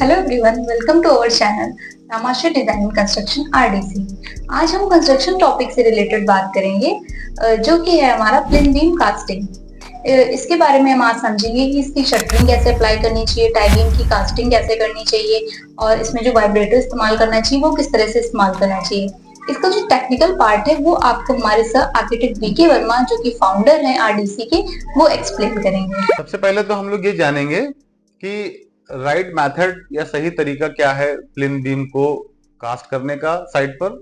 Hello everyone, welcome to our channel Tamasha design construction RDC. आज हम construction topic से related बात करेंगे जो कि है हमारा प्लेन बीम कास्टिंग। इसके बारे में हम आज समझेंगे कि इसकी शटरिंग कैसे अप्लाई करनी चाहिए, टाई बीम की कास्टिंग कैसे करनी चाहिए और इसमें जो वाइब्रेटर इस्तेमाल करना चाहिए वो किस तरह से इस्तेमाल करना चाहिए। इसका जो टेक्निकल पार्ट है वो आपको हमारे सर आर्किटेक्ट बीके वर्मा जो कि फाउंडर हैं आरडीसी के, वो एक्सप्लेन करेंगे। सबसे पहले तो हम लोग ये जानेंगे कि राइट मेथड या सही तरीका क्या है प्लेन बीम को कास्ट करने का साइड पर,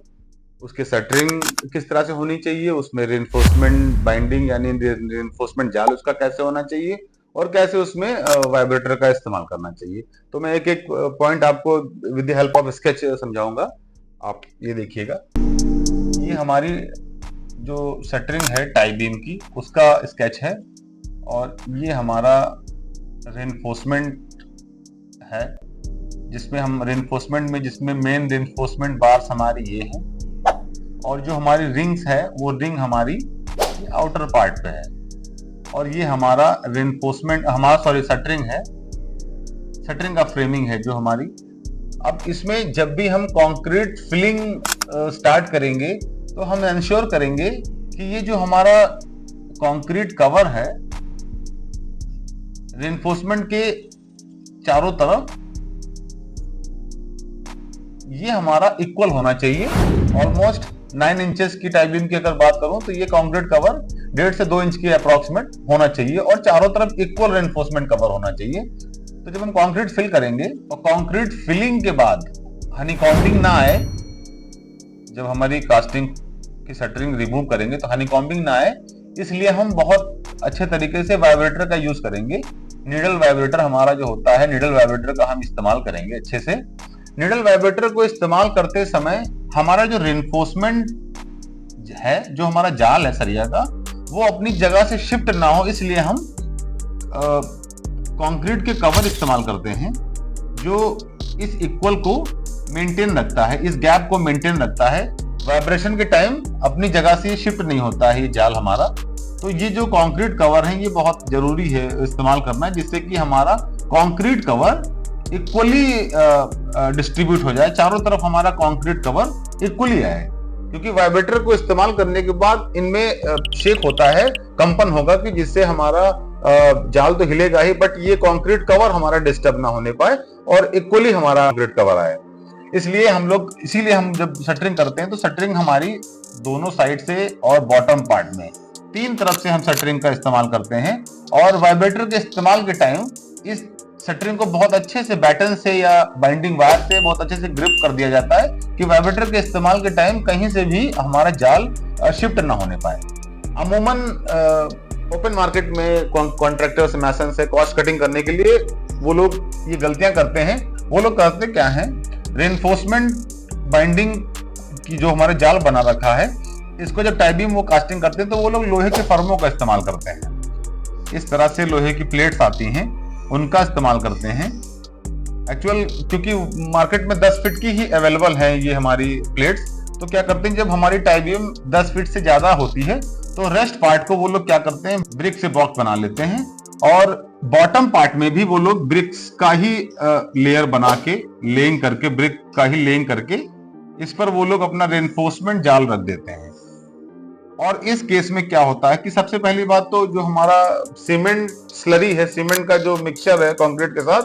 उसकी शटरिंग किस तरह से होनी चाहिए, उसमें रिइंफोर्समेंट बाइंडिंग यानी रिइंफोर्समेंट जाल उसका कैसे होना चाहिए और कैसे उसमें वाइब्रेटर का इस्तेमाल करना चाहिए। तो मैं एक एक पॉइंट आपको with the help of sketch समझाऊंगा। आप ये देखिएगा, ये हमारी जो शटरिंग है टाई बीम की उसका स्केच है और ये हमारा रिइंफोर्समेंट है जिसमें हम रिइंफोर्समेंट में जिसमें मेन रिइंफोर्समेंट बार्स हमारी ये हैं और जो हमारी रिंग्स है वो रिंग हमारी आउटर पार्ट पे है और ये हमारा रिइंफोर्समेंट शटरिंग है, शटरिंग का फ्रेमिंग है जो हमारी। अब इसमें जब भी हम कंक्रीट फिलिंग स्टार्ट करेंगे तो हम इंश्योर करेंगे कि ये जो हमारा कंक्रीट कवर है रिइंफोर्समेंट के चारों तरफ ये हमारा इक्वल होना चाहिए। ऑलमोस्ट 9 इंचेस की टाई बीम की अगर बात करूं तो ये कंक्रीट कवर 1.5 से 2 इंच की अप्रोक्सीमेट होना चाहिए और चारों तरफ इक्वल रिइंफोर्समेंट कवर होना चाहिए। तो जब हम कंक्रीट फिल करेंगे तो कंक्रीट फिलिंग के बाद हनीकॉम्बिंग ना आए, जब हमारी कास्टिंग की शटरिंग रिमूव करेंगे तो हनीकॉम्बिंग ना आए, इसलिए हम बहुत अच्छे तरीके से वाइब्रेटर का यूज करेंगे। नीडल वाइब्रेटर हमारा जो होता है, नीडल वाइब्रेटर का हम इस्तेमाल करेंगे अच्छे से। नीडल वाइब्रेटर को इस्तेमाल करते समय हमारा जो रिइंफोर्समेंट है, जो हमारा जाल है सरिया का, वो अपनी जगह से शिफ्ट ना हो, इसलिए हम कंक्रीट के कवर इस्तेमाल करते हैं जो इस इक्वल को मेंटेन रखता है, इस गैप को मेंटेन रखता है। वाइब्रेशन के टाइम अपनी जगह से शिफ्ट नहीं होता है ये जाल हमारा। तो ये जो कंक्रीट कवर है ये बहुत जरूरी है इस्तेमाल करना, जिससे कि हमारा कंक्रीट कवर इक्वली डिस्ट्रीब्यूट हो जाए, चारों तरफ हमारा कंक्रीट कवर इक्वली आए। क्योंकि वाइब्रेटर को इस्तेमाल करने के बाद इनमें शेक होता है, कंपन होगा कि जिससे हमारा जाल तो हिलेगा ही, बट ये कंक्रीट कवर हमारा डिस्टर्ब ना होने पाए और इक्वली हमारा कंक्रीट कवर आए। इसीलिए हम जब शटरिंग करते हैं तो शटरिंग हमारी दोनों साइड से और बॉटम पार्ट में 3 तरफ से हम शटरिंग का इस्तेमाल करते हैं। और वाइब्रेटर के इस्तेमाल के टाइम इस शटरिंग को बहुत अच्छे से बैटन से या बाइंडिंग वायर से बहुत अच्छे से ग्रिप कर दिया जाता है कि वाइब्रेटर के इस्तेमाल के टाइम कहीं से भी हमारा जाल शिफ्ट ना होने पाए। अमूमन ओपन मार्केट में कॉन्ट्रैक्टर्स मैसन से कॉस्ट कटिंग करने के लिए वो लोग ये गलतियां करते हैं। वो लोग करते क्या है, रिइंफोर्समेंट बाइंडिंग की जो हमारे जाल बना रखा है, इसको जब टाई बीम वो कास्टिंग करते हैं तो वो लोग लोहे के फर्मों का इस्तेमाल करते हैं। इस तरह से लोहे की प्लेट्स आती हैं, उनका इस्तेमाल करते हैं। एक्चुअल क्योंकि मार्केट में 10 फीट की ही अवेलेबल है ये हमारी प्लेट्स, तो क्या करते हैं जब हमारी टाई बीम 10 फीट से ज्यादा होती है तो रेस्ट पार्ट को वो लोग क्या करते हैं, ब्रिक से बॉक्स बना लेते हैं और बॉटम पार्ट में भी वो लोग ब्रिक्स का ही लेयर बना के लेइंग करके, ब्रिक का ही लेइंग करके इस पर वो लोग अपना रिइंफोर्समेंट जाल रख देते हैं। और इस केस में क्या होता है कि सबसे पहली बात तो जो हमारा सीमेंट स्लरी है, सीमेंट का जो मिक्सचर है कंक्रीट के साथ,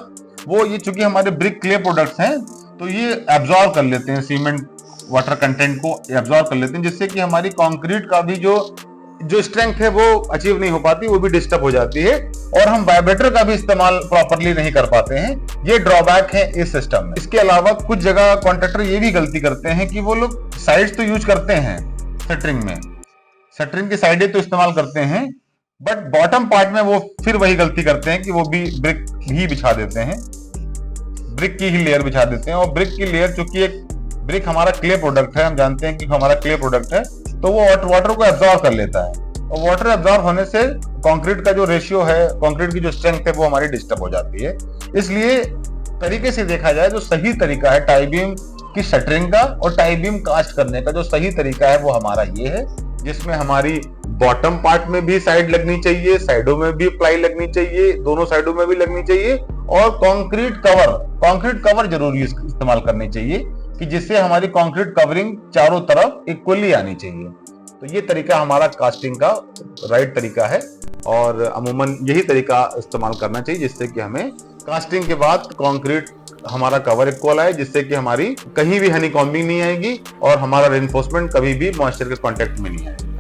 वो ये चूंकि हमारे ब्रिक क्ले प्रोडक्ट्स हैं तो ये एब्जॉर्ब कर लेते हैं, सीमेंट वाटर कंटेंट को एब्जॉर्ब कर लेते हैं, जिससे कि हमारी कंक्रीट का भी जो स्ट्रेंथ है वो अचीव नहीं हो पाती, वो भी डिस्टर्ब हो जाती है और हम वाइब्रेटर का भी इस्तेमाल प्रॉपरली नहीं कर पाते हैं। ये ड्रॉबैक है इस सिस्टम में। इसके अलावा कुछ जगह कॉन्ट्रैक्टर ये भी गलती करते हैं कि वो लोग साइड्स तो यूज करते हैं शटरिंग में, शटरिंग की साइडें तो इस्तेमाल करते हैं, बट बॉटम पार्ट में वो फिर वही गलती करते हैं कि वो भी ब्रिक ही बिछा देते हैं, ब्रिक की ही लेयर बिछा देते हैं। और ब्रिक की लेयर, चूंकि एक ब्रिक हमारा क्ले प्रोडक्ट है, हम जानते हैं कि हमारा क्ले प्रोडक्ट है, तो वो वाटर को एब्जॉर्ब कर लेता है और वाटर एब्जॉर्ब होने से कंक्रीट का जो रेशियो है, कंक्रीट की जो स्ट्रेंथ है वो हमारी डिस्टर्ब हो जाती है। इसलिए तरीके से देखा जाए जो सही तरीका है टाई बीम की शटरिंग का और टाई बीम कास्ट करने का, जो सही तरीका है वो हमारा ये है, जिसमें हमारी बॉटम पार्ट में भी साइड लगनी चाहिए, साइडों में भी प्लाई लगनी चाहिए, दोनों साइडों में भी लगनी चाहिए और कंक्रीट कवर जरूर इस्तेमाल करनी चाहिए कि जिससे हमारी कंक्रीट कवरिंग चारों तरफ इक्वली आनी चाहिए। तो ये तरीका हमारा कास्टिंग का राइट तरीका है और अमूमन यही तरीका इस्तेमाल करना चाहिए जिससे कि हमें कास्टिंग के बाद कंक्रीट हमारा कवर इक्वल आए, जिससे कि हमारी कहीं भी हनी कॉम्बिंग नहीं आएगी और हमारा रेनफोर्समेंट कभी भी मॉइस्चर के कांटेक्ट में नहीं आएगी।